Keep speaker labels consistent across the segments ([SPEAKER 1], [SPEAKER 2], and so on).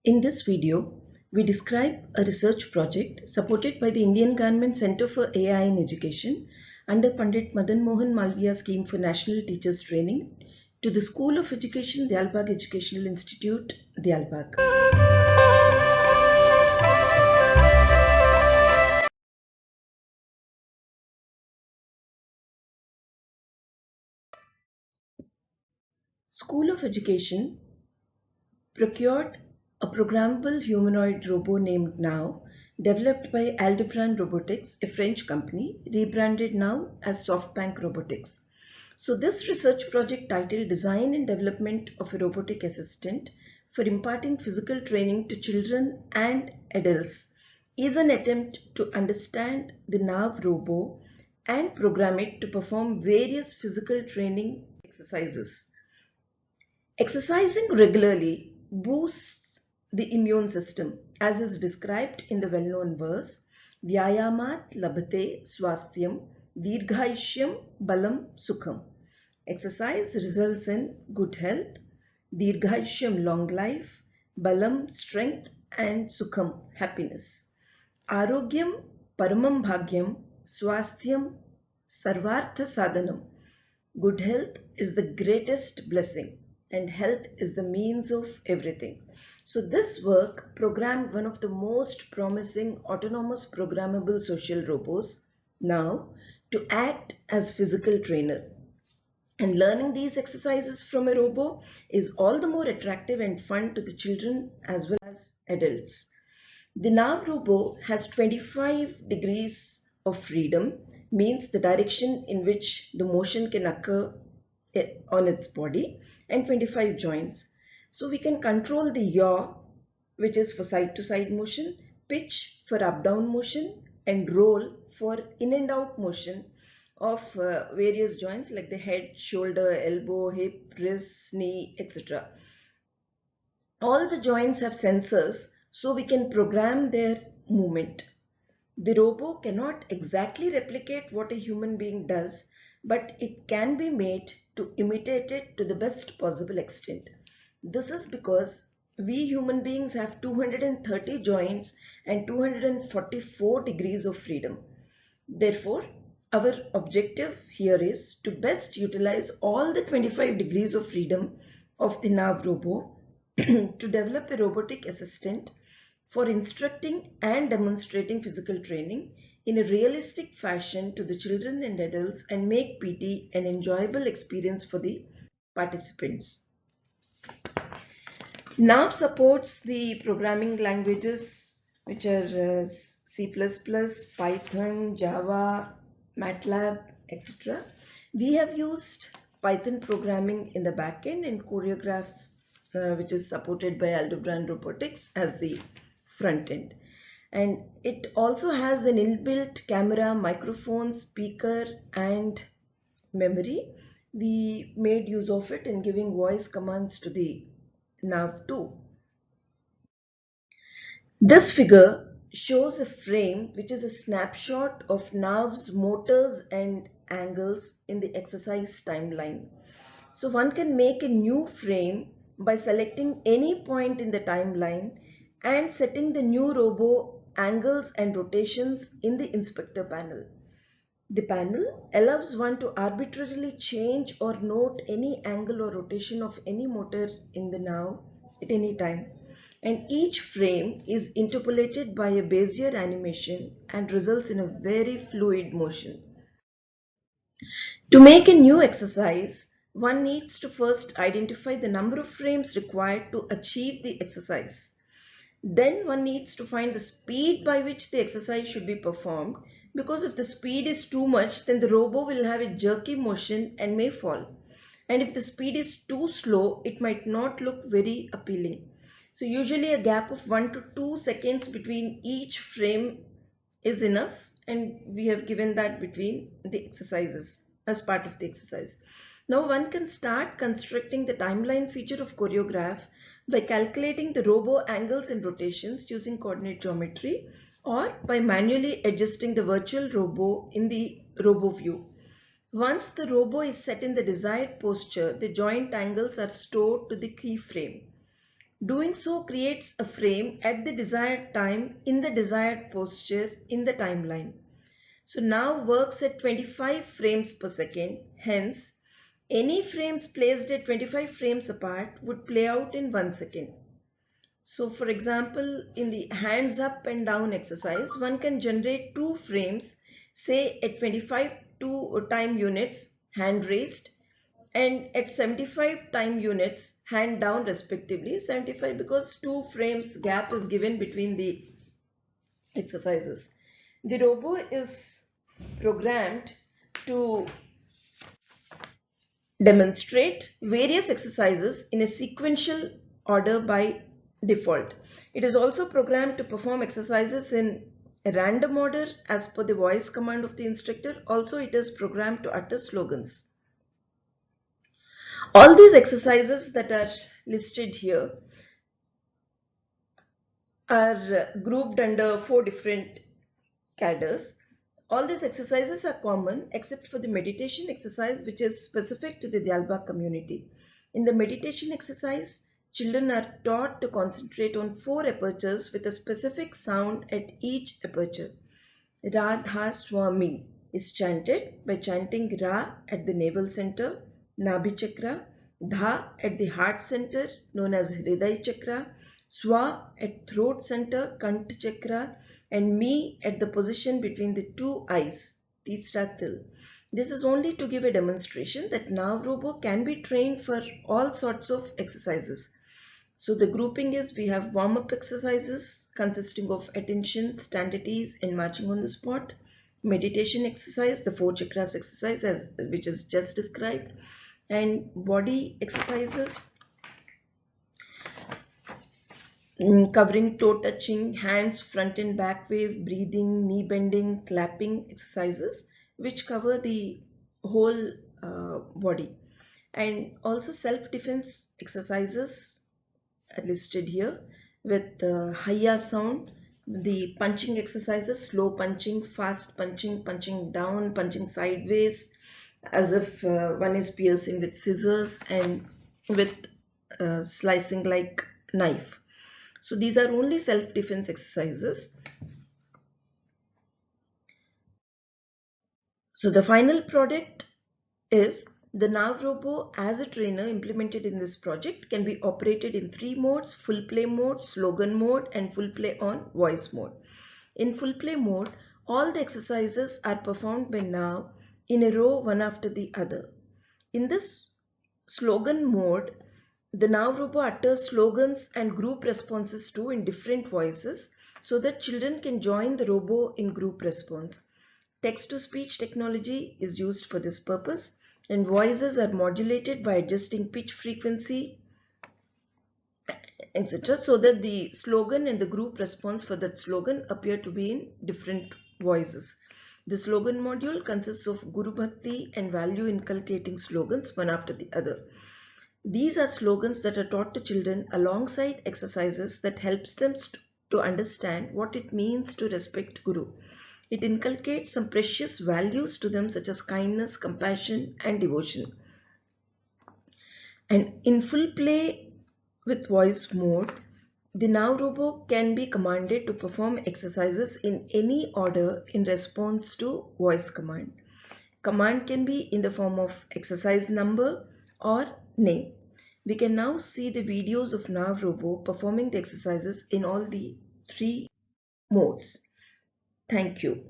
[SPEAKER 1] In this video, we describe a research project supported by the Indian Government Centre for AI in Education under Pandit Madan Mohan Malviya Scheme for National Teachers Training to the School of Education, Dialbag Educational Institute, Dialbag. School of Education procured a programmable humanoid robot named NAO, developed by Aldebaran Robotics, a French company, rebranded now as SoftBank Robotics. So this research project titled Design and Development of a Robotic Assistant for Imparting Physical Training to Children and Adults is an attempt to understand the NAV robo and program it to perform various physical training exercises. Exercising regularly boosts the immune system, as is described in the well-known verse, Vyayamat labhate swasthyam dirghayishyam balam sukham. Exercise results in good health, dirghayishyam long life, balam strength, and sukham happiness. Arogyam paramam bhagyam, swasthyam sarvartha sadhanam. Good health is the greatest blessing, and health is the means of everything. So this work programmed one of the most promising autonomous programmable social robots now to act as physical trainer. And learning these exercises from a robo is all the more attractive and fun to the children as well as adults. The NAV robo has 25 degrees of freedom, means the direction in which the motion can occur on its body, and 25 joints. So we can control the yaw, which is for side to side motion, pitch for up down motion, and roll for in and out motion of various joints like the head, shoulder, elbow, hip, wrist, knee, etc. All the joints have sensors, so we can program their movement. The robo cannot exactly replicate what a human being does, but it can be made to imitate it to the best possible extent. This is because we human beings have 230 joints and 244 degrees of freedom. Therefore, our objective here is to best utilize all the 25 degrees of freedom of the NAV robo to develop a robotic assistant for instructing and demonstrating physical training in a realistic fashion to the children and adults and make PT an enjoyable experience for the participants. NAV supports the programming languages which are C++, Python, Java, MATLAB, etc. We have used Python programming in the backend and Choreograph, which is supported by Aldebaran Robotics, as the front end. And it also has an inbuilt camera, microphone, speaker, and memory. We made use of it in giving voice commands to the NAV too. This figure shows a frame which is a snapshot of NAV's motors and angles in the exercise timeline. So one can make a new frame by selecting any point in the timeline and setting the new robo angles and rotations in the inspector panel. The panel allows one to arbitrarily change or note any angle or rotation of any motor in the NAV at any time, and each frame is interpolated by a Bezier animation and results in a very fluid motion. To make a new exercise, one needs to first identify the number of frames required to achieve the exercise. Then one needs to find the speed by which the exercise should be performed, because if the speed is too much, then the robo will have a jerky motion and may fall. And if the speed is too slow, it might not look very appealing. So usually a gap of 1 to 2 seconds between each frame is enough, and we have given that between the exercises as part of the exercise. Now one can start constructing the timeline feature of Choreograph by calculating the robo angles and rotations using coordinate geometry, or by manually adjusting the virtual robo in the robo view. Once the robo is set in the desired posture, the joint angles are stored to the keyframe. Doing so creates a frame at the desired time in the desired posture in the timeline. So now works at 25 frames per second. Hence, any frames placed at 25 frames apart would play out in 1 second. So for example, in the hands up and down exercise, one can generate 2 frames, say at 25 time units, hand raised, and at 75 time units, hand down respectively. 75 because 2 frames gap is given between the exercises. The robo is programmed to demonstrate various exercises in a sequential order by default. It is also programmed to perform exercises in a random order as per the voice command of the instructor. Also, it is programmed to utter slogans. All these exercises that are listed here are grouped under 4 different cadres. All these exercises are common except for the meditation exercise, which is specific to the Dialbag community. In the meditation exercise, children are taught to concentrate on 4 apertures with a specific sound at each aperture. Radha Swami is chanted by chanting Ra at the navel center, Nabhi chakra, Dha at the heart center known as Hriday chakra, Swa at throat center, Kant chakra, and Mi at the position between the 2 eyes, Tisra Til. This is only to give a demonstration that NAO Robo can be trained for all sorts of exercises. So the grouping is, we have warm-up exercises consisting of attention, stand at ease, and marching on the spot. Meditation exercise, the 4 chakras exercise which is just described, and body exercises covering toe touching, hands front and back wave, breathing, knee bending, clapping exercises which cover the whole body, and also self-defense exercises are listed here with Hayya sound, the punching exercises, slow punching, fast punching, punching down, punching sideways as if one is piercing with scissors, and with slicing like knife. So these are only self-defense exercises. So the final product is the NAO Robo as a trainer implemented in this project can be operated in 3 modes: full play mode, slogan mode, and full play on voice mode. In full play mode, all the exercises are performed by NAO in a row one after the other. In this slogan mode, the NAO Robo utters slogans and group responses too in different voices so that children can join the robo in group response. Text-to-speech technology is used for this purpose, and voices are modulated by adjusting pitch frequency, etc., so that the slogan and the group response for that slogan appear to be in different voices. The slogan module consists of Guru Bhakti and value inculcating slogans one after the other. These are slogans that are taught to children alongside exercises that helps them to understand what it means to respect Guru. It inculcates some precious values to them such as kindness, compassion, and devotion. And in full play with voice mode, the NAO Robo can be commanded to perform exercises in any order in response to voice command. Command can be in the form of exercise number or name. We can now see the videos of NAO Robo performing the exercises in all the 3 modes. Thank you.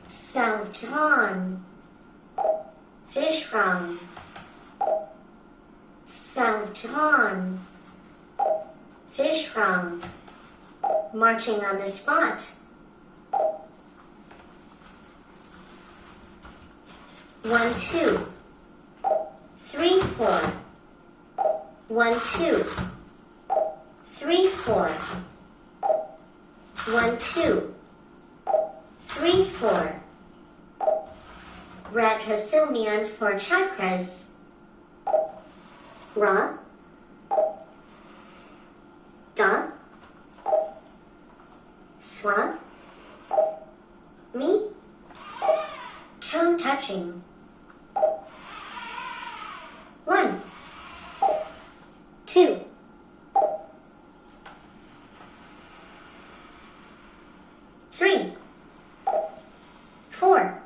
[SPEAKER 2] Southtown, Fishram, Southtown, Fishram, marching on the spot. 1, 2, 3, 4. 1, 2, 3, 4. 1, 2, 3, 4. Raghasilmian 4 chakras. Ra, Da, Swa, Mi, toe touching. 1, 2, 3, 4.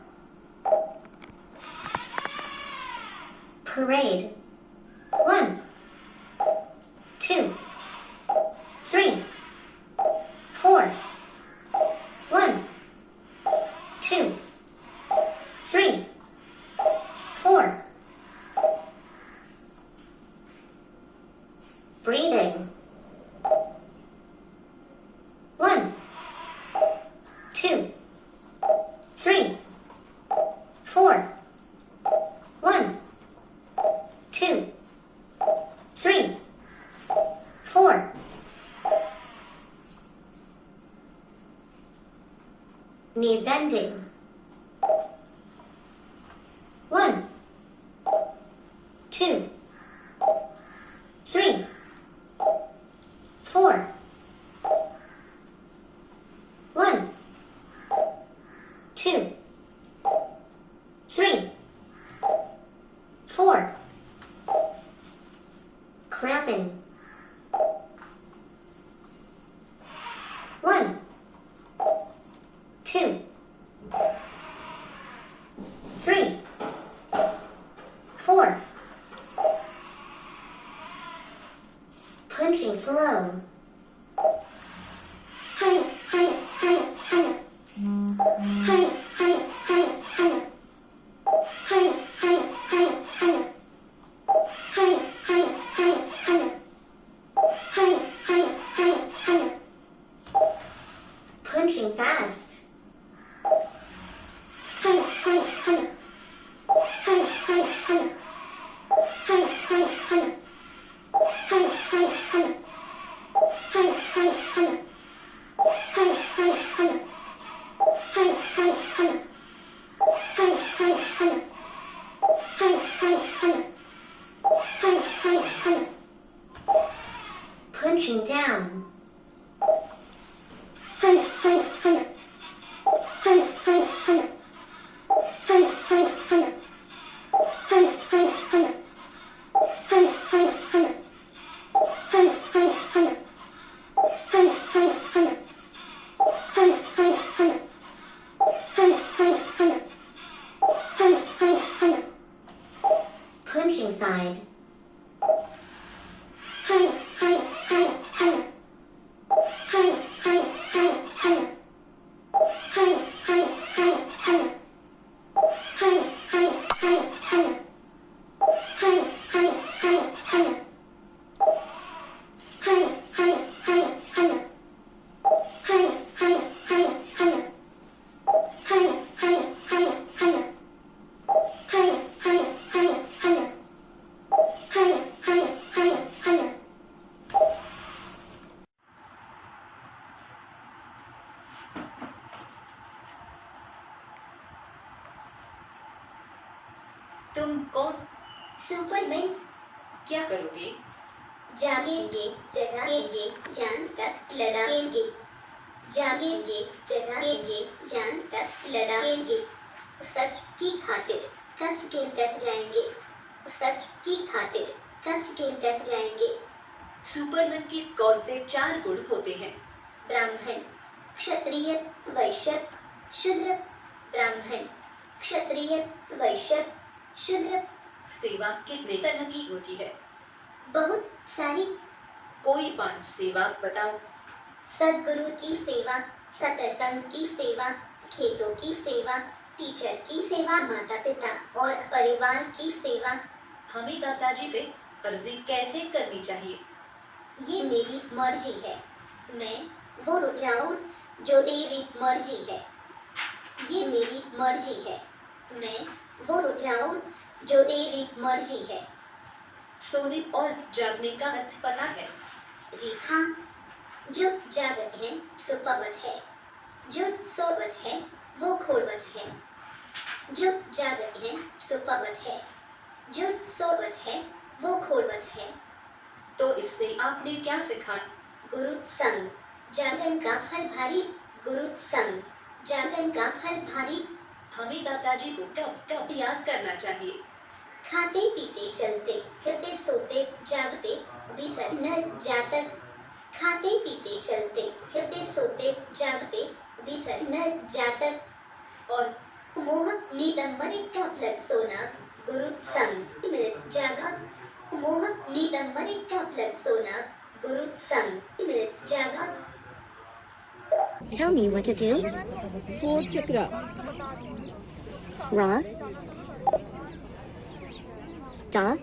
[SPEAKER 2] Parade. 1, 2, 3, 4. 1, 2, 3, 4. Breathing. 1, 2, 3, 4. 1, 2, 3, 4. Knee bending. 1, 2, 3, 4. 1, 2, 3, 4. Clapping. 1, 2, 3, 4. Punching slow. Hi, hi, hi, hi. Hi, hi, hi, hi. Hi, hi, hi, hi. Hi, hi, hi, hi. Hi, hi, hi, hi. Punching fast. Hi, hi, hi. Hi, hi, hi. Hi, hi, hi. Hi, hi, hi. Hi, hi, hi. Hi, hi, hi. Hi, hi, hi. Hi, hi, hi. Hi, hi, hi. Hi, hi, hi. Punching down. Hi, hi, hi. Hi, hi, hi. Hi, hi, hi. Hi, hi, hi. Hi, hi, hi. Hi, hi, hi. Hi, hi, hi. Hi, hi, hi. Hi, hi, hi. Hi, hi, hi. Punching side. Hi, hi, hi, hi. Hi, hi, hi, hi. Hi, hi, hi, hi. Hi, hi, hi, hi. Hi, hi, hi, hi. Hi, hi, hi, hi. Hi, hi, hi, hi. Hi, hi, hi, hi. Hi, hi, hi, hi. Hi, hi, hi, hi.
[SPEAKER 1] तुम कौन?
[SPEAKER 2] Superman.
[SPEAKER 1] क्या करोगे?
[SPEAKER 2] जागेंगे, जगाएंगे, जान तक लड़ाएंगे। जागेंगे, जगाएंगे, जान तक लड़ाएंगे। सच की खातिर कस के डट जाएंगे। सच की खातिर कस के डट जाएंगे।
[SPEAKER 1] सुपरमैन के कौन से 4 गुण होते हैं?
[SPEAKER 2] ब्राह्मण, क्षत्रिय, वैश्य, शूद्र। ब्राह्मण, क्षत्रिय, वैश्य, शूद्र।
[SPEAKER 1] सेवा कितने तरह की होती है?
[SPEAKER 2] बहुत सारी।
[SPEAKER 1] कोई 5 सेवा बताओ।
[SPEAKER 2] सद्गुरु की सेवा, सत्संग की सेवा, खेतों की सेवा, टीचर की सेवा, माता पिता और परिवार की सेवा।
[SPEAKER 1] हमें दादाजी से अर्जी कैसे करनी चाहिए?
[SPEAKER 2] ये मेरी मर्जी है, मैं वो रुझाऊं जो तेरी मर्जी है। ये मेरी मर्जी है, मैं वो रुझाऊं जो तेरी मर्जी है।
[SPEAKER 1] सोने और जागने का अर्थ पता है?
[SPEAKER 2] जी हाँ, जो जागत है सो पवत है, जो सोवत है वो खोवत है। जो जागत है सो पवत है, जो सोवत है वो खोवत है।
[SPEAKER 1] तो इससे आपने क्या सीखा?
[SPEAKER 2] गुरु संग, जागरण का फल भारी। गुरु संग, जागरण का फल भारी।
[SPEAKER 1] हमें दादाजी को कब कब याद करना चाहिए?
[SPEAKER 2] खाते पीते चलते फिरते सोते जागते विसर न जातर। खाते पीते चलते फिरते सोते जागते विसर न जातर। और मोह निदंबने का प्लग सोना गुरु संग मिलित जागा। मोह निदंबने का प्लग सोना गुरु संग मिलित जागा।
[SPEAKER 3] Tell me what to do.
[SPEAKER 4] Fourth chakra.
[SPEAKER 3] Ra. Da.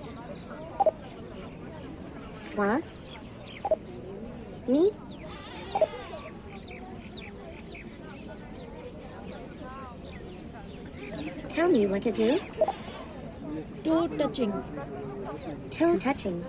[SPEAKER 3] Swa. Mi. Tell me what to do.
[SPEAKER 4] Toe touching.
[SPEAKER 3] Toe touching.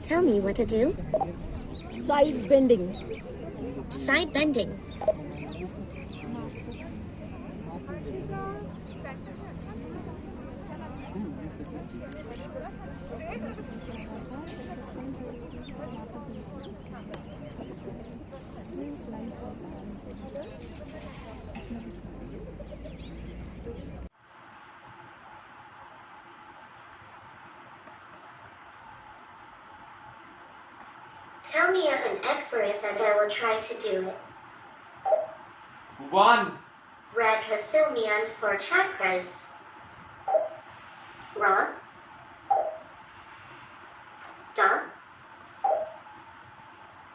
[SPEAKER 3] Tell me what to do.
[SPEAKER 4] Side bending.
[SPEAKER 3] Side bending.
[SPEAKER 2] Tell me of an exercise and I will try to do it.
[SPEAKER 5] 1,
[SPEAKER 2] Raghasilmian for chakras. Ra. Da.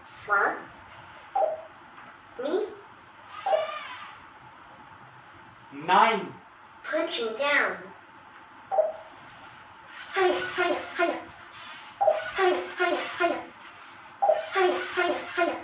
[SPEAKER 2] Swa. Mi.
[SPEAKER 5] 9,
[SPEAKER 2] Punching down. Hiya, hiya, hiya. Hiya, hiya, hiya. Hiya, hiya, hiya.